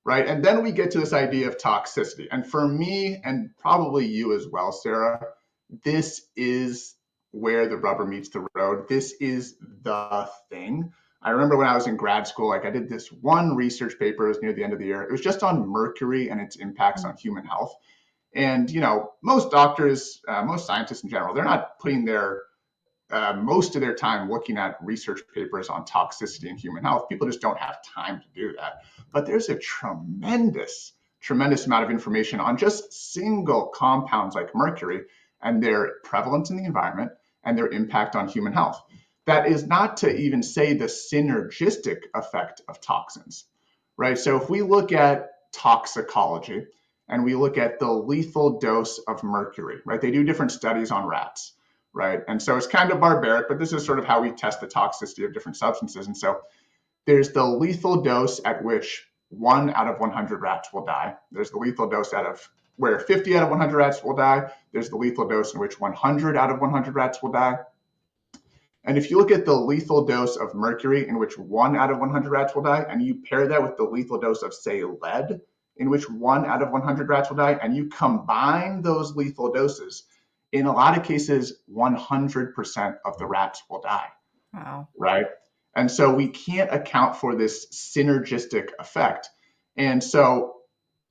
right? And then we get to this idea of toxicity. And for me, and probably you as well, Sarah, this is where the rubber meets the road. This is the thing. I remember when I was in grad school, like I did this one research paper, it was near the end of the year. It was just on mercury and its impacts on human health. And, most doctors, most scientists in general, they're not putting their most of their time looking at research papers on toxicity in human health. People just don't have time to do that. But there's a tremendous, tremendous amount of information on just single compounds like mercury and their prevalence in the environment and their impact on human health. That is not to even say the synergistic effect of toxins, right? So if we look at toxicology and we look at the lethal dose of mercury, right? They do different studies on rats, right? And so it's kind of barbaric, but this is sort of how we test the toxicity of different substances. And so there's the lethal dose at which 1 out of 100 rats will die. There's the lethal dose out of where 50 out of 100 rats will die. There's the lethal dose in which 100 out of 100 rats will die. And if you look at the lethal dose of mercury in which 1 out of 100 rats will die, and you pair that with the lethal dose of, say, lead, in which 1 out of 100 rats will die, and you combine those lethal doses, in a lot of cases, 100% of the rats will die. Wow. Right? And so we can't account for this synergistic effect. And so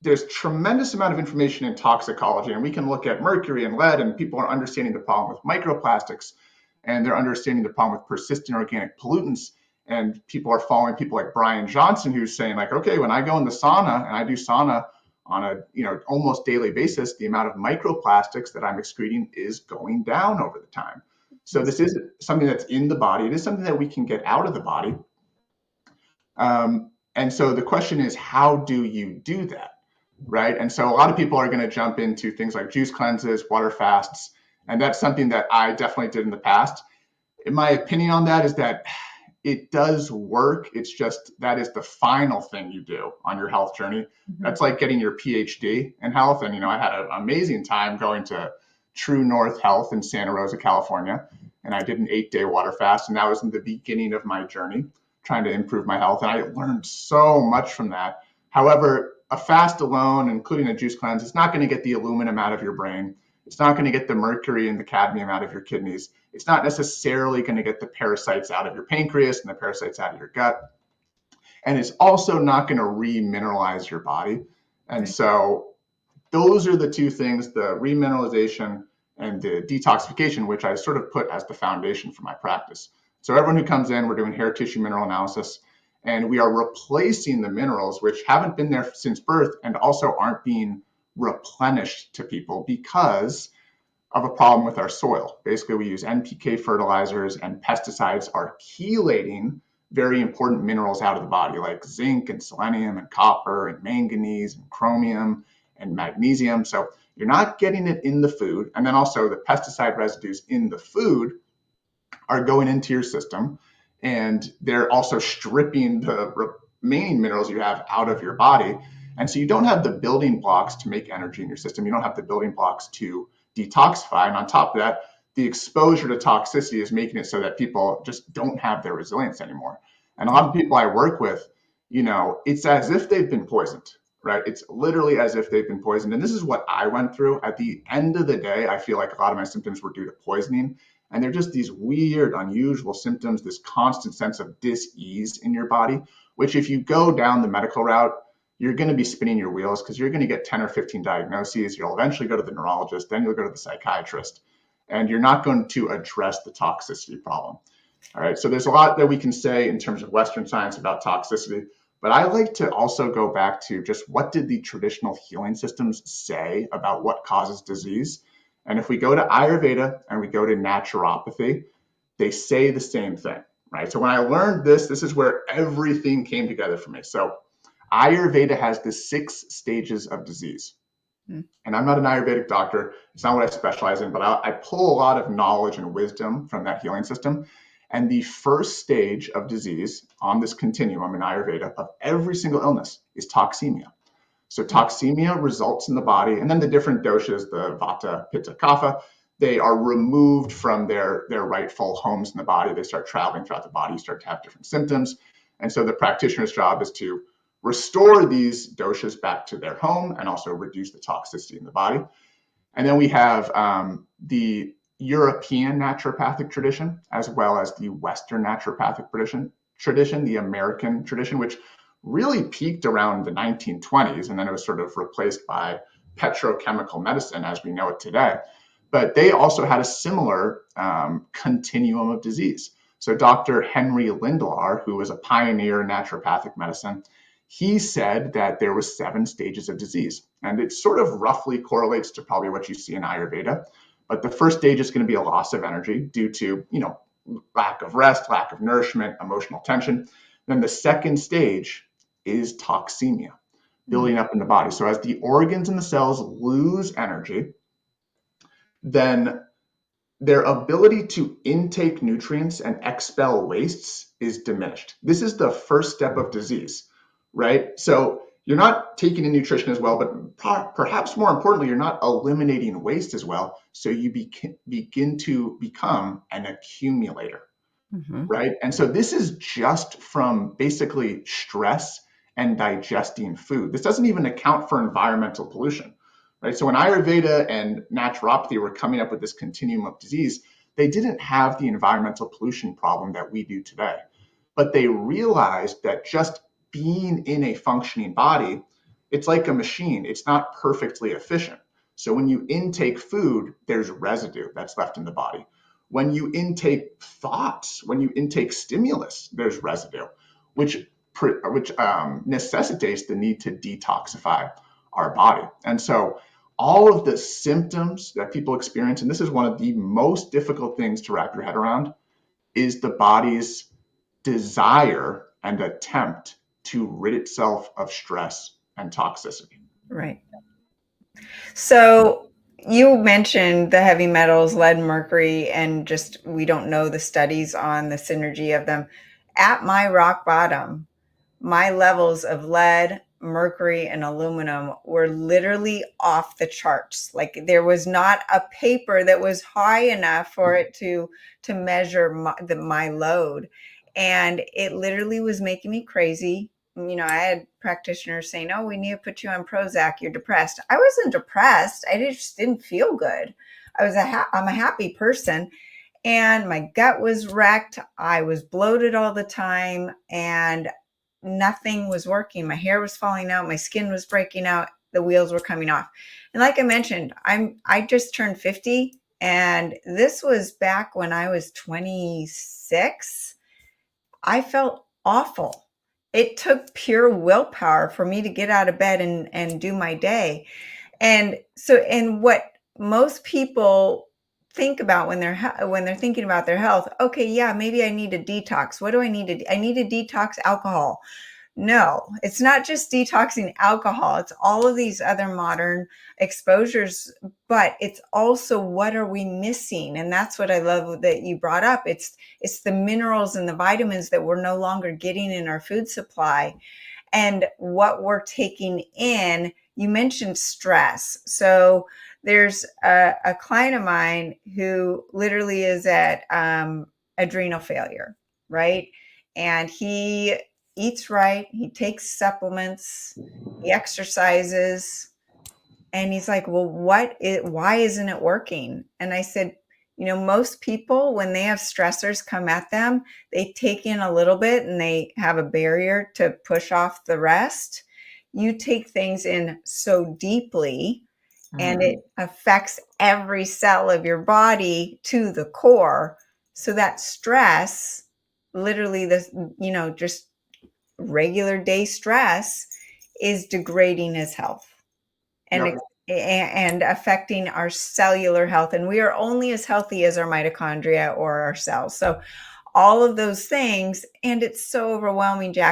there's tremendous amount of information in toxicology, and we can look at mercury and lead, and people are understanding the problem with microplastics, and they're understanding the problem with persistent organic pollutants. And people are following people like Brian Johnson, who's saying like, okay, when I go in the sauna and I do sauna on a almost daily basis, the amount of microplastics that I'm excreting is going down over the time. So this is something that's in the body. It is something that we can get out of the body. And so the question is, how do you do that, right? And so a lot of people are going to jump into things like juice cleanses, water fasts, and that's something that I definitely did in the past. In my opinion on that is that it does work. It's just that is the final thing you do on your health journey. Mm-hmm. That's like getting your PhD in health. And, I had an amazing time going to True North Health in Santa Rosa, California. And I did an 8-day water fast. And that was in the beginning of my journey, trying to improve my health. And I learned so much from that. However, a fast alone, including a juice cleanse, is not going to get the aluminum out of your brain. It's not going to get the mercury and the cadmium out of your kidneys. It's not necessarily going to get the parasites out of your pancreas and the parasites out of your gut. And it's also not going to remineralize your body. And so those are the two things, the remineralization and the detoxification, which I sort of put as the foundation for my practice. So everyone who comes in, we're doing hair tissue mineral analysis, and we are replacing the minerals which haven't been there since birth and also aren't being replenished to people because of a problem with our soil. Basically, we use NPK fertilizers, and pesticides are chelating very important minerals out of the body, like zinc and selenium and copper and manganese and chromium and magnesium. So you're not getting it in the food. And then also the pesticide residues in the food are going into your system, and they're also stripping the remaining minerals you have out of your body. And so you don't have the building blocks to make energy in your system. You don't have the building blocks to detoxify. And on top of that, the exposure to toxicity is making it so that people just don't have their resilience anymore. And a lot of people I work with, it's as if they've been poisoned, right? It's literally as if they've been poisoned. And this is what I went through. At the end of the day, I feel like a lot of my symptoms were due to poisoning. And they're just these weird, unusual symptoms, this constant sense of dis-ease in your body, which if you go down the medical route, you're going to be spinning your wheels because you're going to get 10 or 15 diagnoses. You'll eventually go to the neurologist, then you'll go to the psychiatrist, and you're not going to address the toxicity problem. All right. So there's a lot that we can say in terms of Western science about toxicity, but I like to also go back to just what did the traditional healing systems say about what causes disease? And if we go to Ayurveda and we go to naturopathy, they say the same thing, right? So when I learned this is where everything came together for me. So Ayurveda has the 6 stages of disease. And I'm not an Ayurvedic doctor. It's not what I specialize in, but I pull a lot of knowledge and wisdom from that healing system. And the first stage of disease on this continuum in Ayurveda of every single illness is toxemia. So toxemia results in the body, and then the different doshas, the Vata, Pitta, Kapha, they are removed from their rightful homes in the body. They start traveling throughout the body, you start to have different symptoms. And so the practitioner's job is to restore these doshas back to their home and also reduce the toxicity in the body. And then we have the European naturopathic tradition, as well as the Western naturopathic tradition, the American tradition, which really peaked around the 1920s, and then it was sort of replaced by petrochemical medicine as we know it today. But they also had a similar continuum of disease. So Dr. Henry Lindlar, who was a pioneer in naturopathic medicine, he said that there was 7 stages of disease. And it sort of roughly correlates to probably what you see in Ayurveda. But the first stage is going to be a loss of energy due to, lack of rest, lack of nourishment, emotional tension. Then the second stage is toxemia, building up in the body. So as the organs and the cells lose energy, then their ability to intake nutrients and expel wastes is diminished. This is the first step of disease, right? So you're not taking in nutrition as well, but perhaps more importantly, you're not eliminating waste as well. So you begin to become an accumulator, right? And so this is just from basically stress and digesting food. This doesn't even account for environmental pollution, right? So when Ayurveda and naturopathy were coming up with this continuum of disease, they didn't have the environmental pollution problem that we do today. But they realized that just being in a functioning body, it's like a machine. It's not perfectly efficient. So when you intake food, there's residue that's left in the body. When you intake thoughts, when you intake stimulus, there's residue, which necessitates the need to detoxify our body. And so all of the symptoms that people experience, and this is one of the most difficult things to wrap your head around, is the body's desire and attempt to rid itself of stress and toxicity. Right. So you mentioned the heavy metals, lead, mercury, and just we don't know the studies on the synergy of them. At my rock bottom, my levels of lead, mercury, and aluminum were literally off the charts. Like there was not a paper that was high enough for it to measure my load. And it literally was making me crazy. I had practitioners saying, "Oh, we need to put you on Prozac. You're depressed." I wasn't depressed. I just didn't feel good. I'm a happy person, and my gut was wrecked. I was bloated all the time, and nothing was working. My hair was falling out. My skin was breaking out. The wheels were coming off. And like I mentioned, I just turned 50, and this was back when I was 26. I felt awful. It took pure willpower for me to get out of bed and do my day. And what most people think about when they're thinking about their health, okay, yeah, maybe I need a detox. What do I need I need to detox alcohol. No, it's not just detoxing alcohol. It's all of these other modern exposures, but it's also what are we missing? And that's what I love that you brought up. It's the minerals and the vitamins that we're no longer getting in our food supply and what we're taking in. You mentioned stress. So there's a client of mine who literally is at adrenal failure, right? And he eats right, he takes supplements, he exercises, and he's like, well, why isn't it working? And I said, most people, when they have stressors come at them, they take in a little bit and they have a barrier to push off the rest. You take things in so deeply and it affects every cell of your body to the core. So that stress, literally just regular day stress, is degrading his health and and affecting our cellular health. And we are only as healthy as our mitochondria or our cells. So all of those things, and it's so overwhelming, Jack.